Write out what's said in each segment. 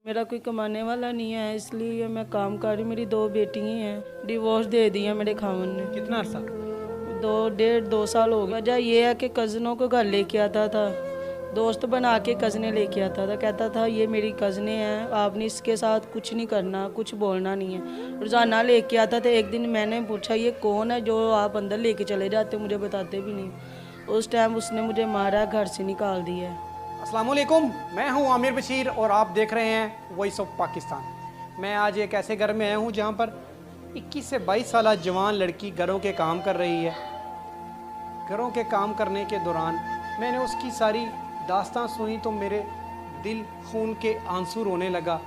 मेरा कोई कमाने वाला नहीं है, इसलिए मैं काम कर रही। मेरी 2 बेटी हैं, डिवोर्स दे दिया मेरे खामन ने। कितना अर्सा? 2 साल हो गए। वजह ये है कि कज़नों को घर लेके आता था, दोस्त बना के कज़ने लेके आता था। कहता था ये मेरी कज़ने हैं, आपने इसके साथ कुछ नहीं करना, कुछ बोलना नहीं है। रोज़ाना लेके आता था। एक दिन मैंने पूछा ये कौन है जो आप अंदर लेके चले जाते, मुझे बताते भी नहीं। उस टाइम उसने मुझे मारा, घर से निकाल दिया। अस्सलाम वालेकुम, मैं हूं आमिर बशीर और आप देख रहे हैं वॉइस ऑफ पाकिस्तान। मैं आज एक ऐसे घर में आया हूं जहां पर 21 से 22 साल जवान लड़की घरों के काम कर रही है। घरों के काम करने के दौरान मैंने उसकी सारी दास्तान सुनी तो मेरे दिल खून के आंसू रोने लगा।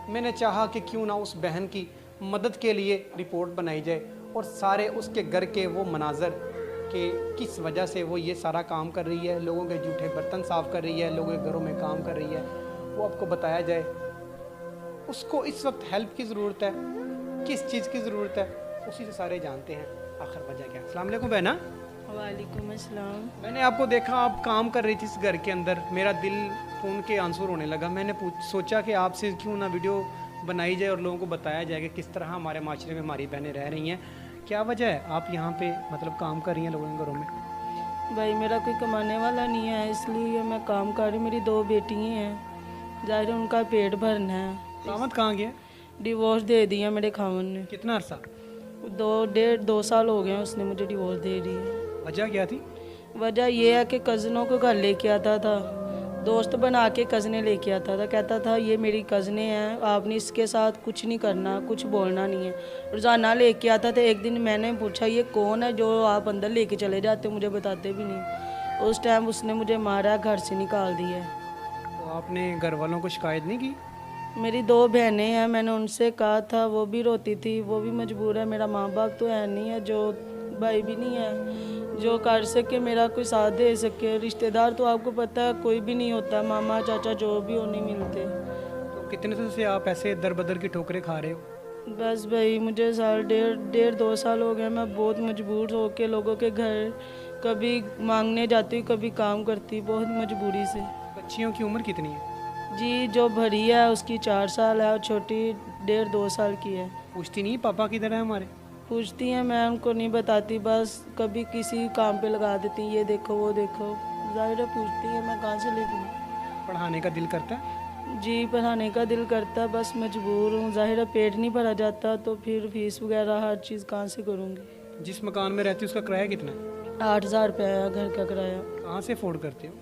मैंने चाहा कि क्यों ना उस बहन की मदद के लिए रिपोर्ट बनाई जाए और सारे उसके घर के वो मनाजर कि किस वजह से वो ये सारा काम कर रही है, लोगों के जूठे बर्तन साफ़ कर रही है, लोगों के घरों में काम कर रही है, वो आपको बताया जाए। उसको इस वक्त हेल्प की ज़रूरत है, किस चीज़ की ज़रूरत है, उसी से सारे जानते हैं आखिर वजह क्या है। अस्सलाम वालेकुम बहना। वालेकुम अस्सलाम। मैंने आपको देखा आप काम कर रही थी इस घर के अंदर, मेरा दिल खून के आंसू रोने लगा। मैंने सोचा कि आपसे क्यों ना वीडियो बनाई जाए और लोगों को बताया जाए कि किस तरह हमारे माशरे में हमारी बहनें रह रही हैं। क्या वजह है आप यहाँ पे मतलब काम कर रही हैं लोगों के घरों में? भाई मेरा कोई कमाने वाला नहीं है, इसलिए मैं काम कर रही। मेरी 2 बेटी हैं, जाहिर है उनका पेट भरना है। कामत कहाँ गया? डिवोर्स दे दिया मेरे खामन ने। कितना अर्सा? 2 साल हो गए हैं उसने मुझे डिवोर्स दे दी है। वजह क्या थी? वजह ये है कि कज़नों को घर लेके आता था, दोस्त बना के कज़ने लेके आता था। कहता था ये मेरी कज़ने हैं, आपने इसके साथ कुछ नहीं करना, कुछ बोलना नहीं है। रोज़ाना लेके आता था। एक दिन मैंने पूछा ये कौन है जो आप अंदर लेके चले जाते, मुझे बताते भी नहीं। उस टाइम उसने मुझे मारा, घर से निकाल दिया। तो आपने घर वालों को शिकायत नहीं की? मेरी 2 बहनें हैं, मैंने उनसे कहा था, वो भी रोती थी, वो भी मजबूर है। मेरा माँ बाप तो है नहीं है, जो भाई भी नहीं है जो कर सके, मेरा कोई साथ दे सके। रिश्तेदार तो आपको पता है कोई भी नहीं होता, मामा चाचा जो भी हो नहीं मिलते। तो कितने दिन से आप ऐसे दर बदर की ठोकरें खा रहे हो? बस भाई मुझे साल डेढ़ 2 साल हो गए। मैं बहुत मजबूर हो के लोगों के घर कभी मांगने जाती हूँ, कभी काम करती, बहुत मजबूरी से। बच्चियों की उम्र कितनी है? जी जो भरी है उसकी 4 साल है और छोटी 1.5-2 साल की है। पूछती नहीं पापा किधर है हमारे? पूछती हैं, मैं उनको नहीं बताती, बस कभी किसी काम पे लगा देती, ये देखो वो देखो। जाहिर है पूछती है, मैं कहाँ से लिखूँ। पढ़ाने का दिल करता है? जी पढ़ाने का दिल करता, बस मजबूर हूँ। जाहिर है पेट नहीं भरा जाता तो फिर फीस वगैरह हर चीज़ कहाँ से करूँगी। जिस मकान में रहती है उसका किराया कितना है? 8,000 रुपया है घर का किराया। कहाँ से अफोर्ड करते हो?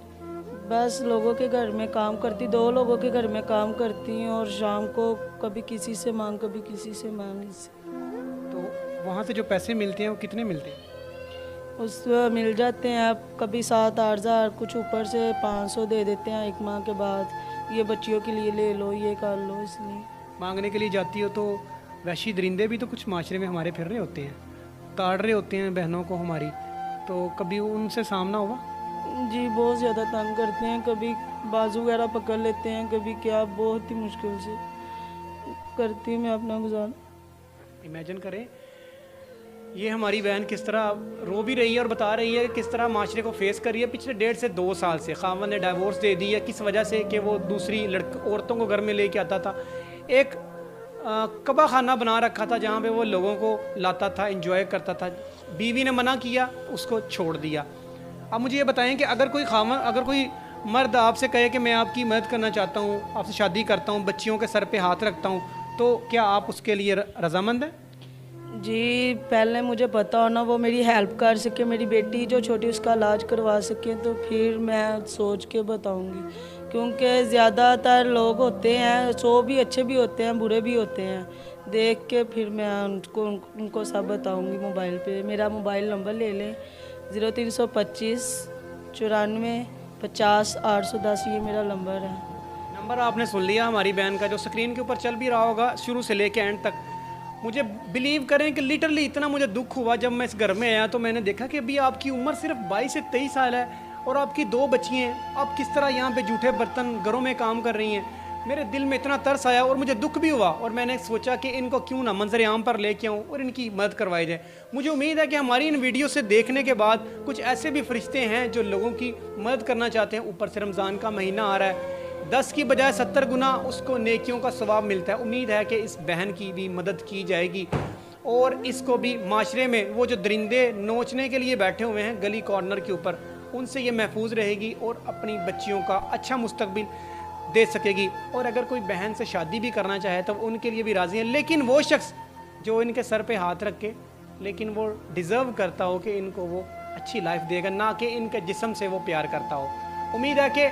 बस लोगों के घर में काम करती, 2 लोगों के घर में काम करती हैं और शाम को कभी किसी से मांग, कभी किसी से मांग। इससे तो वहाँ से जो पैसे मिलते हैं वो कितने मिलते हैं? उस मिल जाते हैं, आप कभी 7-8 हज़ार, कुछ ऊपर से 500 दे देते हैं 1 माह के बाद। ये बच्चियों के लिए ले लो, ये कर लो, इसलिए। मांगने के लिए जाती हो तो वैशी दरिंदे भी तो कुछ माशरे में हमारे फिर रहे होते हैं, ताड़ रहे होते हैं बहनों को हमारी, तो कभी उनसे सामना हुआ? जी बहुत ज़्यादा तंग करते हैं, कभी बाजू वगैरह पकड़ लेते हैं, कभी क्या, बहुत ही मुश्किल से करती हूँ मैं अपना गुजारा। इमेजिन करें ये हमारी बहन किस तरह रो भी रही है और बता रही है किस तरह माशरे को फेस कर रही है। पिछले 1.5 से 2 साल से खामन ने डाइवोर्स दे दी है। किस वजह से कि वो दूसरी औरतों को घर में लेके आता था, एक कबा खाना बना रखा था जहाँ पे वो लोगों को लाता था, एंजॉय करता था। बीवी ने मना किया, उसको छोड़ दिया। अब मुझे ये बताएं कि अगर कोई मर्द आपसे कहे कि मैं आपकी मदद करना चाहता हूँ, आपसे शादी करता हूँ, बच्चियों के सर पे हाथ रखता हूँ, तो क्या आप उसके लिए रजामंद हैं? जी पहले मुझे पता होना वो मेरी हेल्प कर सके, मेरी बेटी जो छोटी उसका इलाज करवा सके, तो फिर मैं सोच के बताऊंगी। क्योंकि ज़्यादातर लोग होते हैं, 100 भी अच्छे भी होते हैं, बुरे भी होते हैं। देख के फिर मैं उनको सब बताऊंगी मोबाइल पे। मेरा मोबाइल नंबर ले लें, 0325 94 50 810, ये मेरा नंबर है। नंबर आपने सुन लिया हमारी बहन का, जो स्क्रीन के ऊपर चल भी रहा होगा शुरू से लेके एंड तक। मुझे बिलीव करें कि लिटरली इतना मुझे दुख हुआ जब मैं इस घर में आया तो मैंने देखा कि अभी आपकी उम्र सिर्फ 22 से 23 साल है और आपकी 2 बच्ची हैं। आप किस तरह यहाँ पे जूठे बर्तन घरों में काम कर रही हैं। मेरे दिल में इतना तरस आया और मुझे दुख भी हुआ और मैंने सोचा कि इनको क्यों ना मंजर आम पर लेके आऊँ और इनकी मदद करवाई जाए। मुझे उम्मीद है कि हमारी इन वीडियो से देखने के बाद कुछ ऐसे भी फरिश्ते हैं जो लोगों की मदद करना चाहते हैं। ऊपर से रमज़ान का महीना आ रहा है, 10 की बजाय 70 गुना उसको नेकियों का सवाब मिलता है। उम्मीद है कि इस बहन की भी मदद की जाएगी और इसको भी माशरे में वो जो दरिंदे नोचने के लिए बैठे हुए हैं गली कॉर्नर के ऊपर, उनसे ये महफूज रहेगी और अपनी बच्चियों का अच्छा मुस्तकबिल दे सकेगी। और अगर कोई बहन से शादी भी करना चाहे तो उनके लिए भी राज़ी हैं, लेकिन वो शख्स जो इनके सर पे हाथ रख के, लेकिन वो डिज़र्व करता हो कि इनको वो अच्छी लाइफ देगा, ना कि इनके जिस्म से वो प्यार करता हो। उम्मीद है कि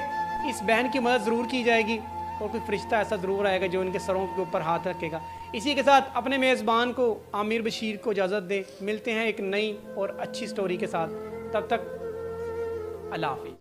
इस बहन की मदद ज़रूर की जाएगी और कोई फरिश्ता ऐसा ज़रूर आएगा जो इनके सरों के ऊपर हाथ रखेगा। इसी के साथ अपने मेज़बान को आमिर बशीर को इजाज़त दें। मिलते हैं एक नई और अच्छी स्टोरी के साथ, तब तक अल्लाह हाफ़िज़।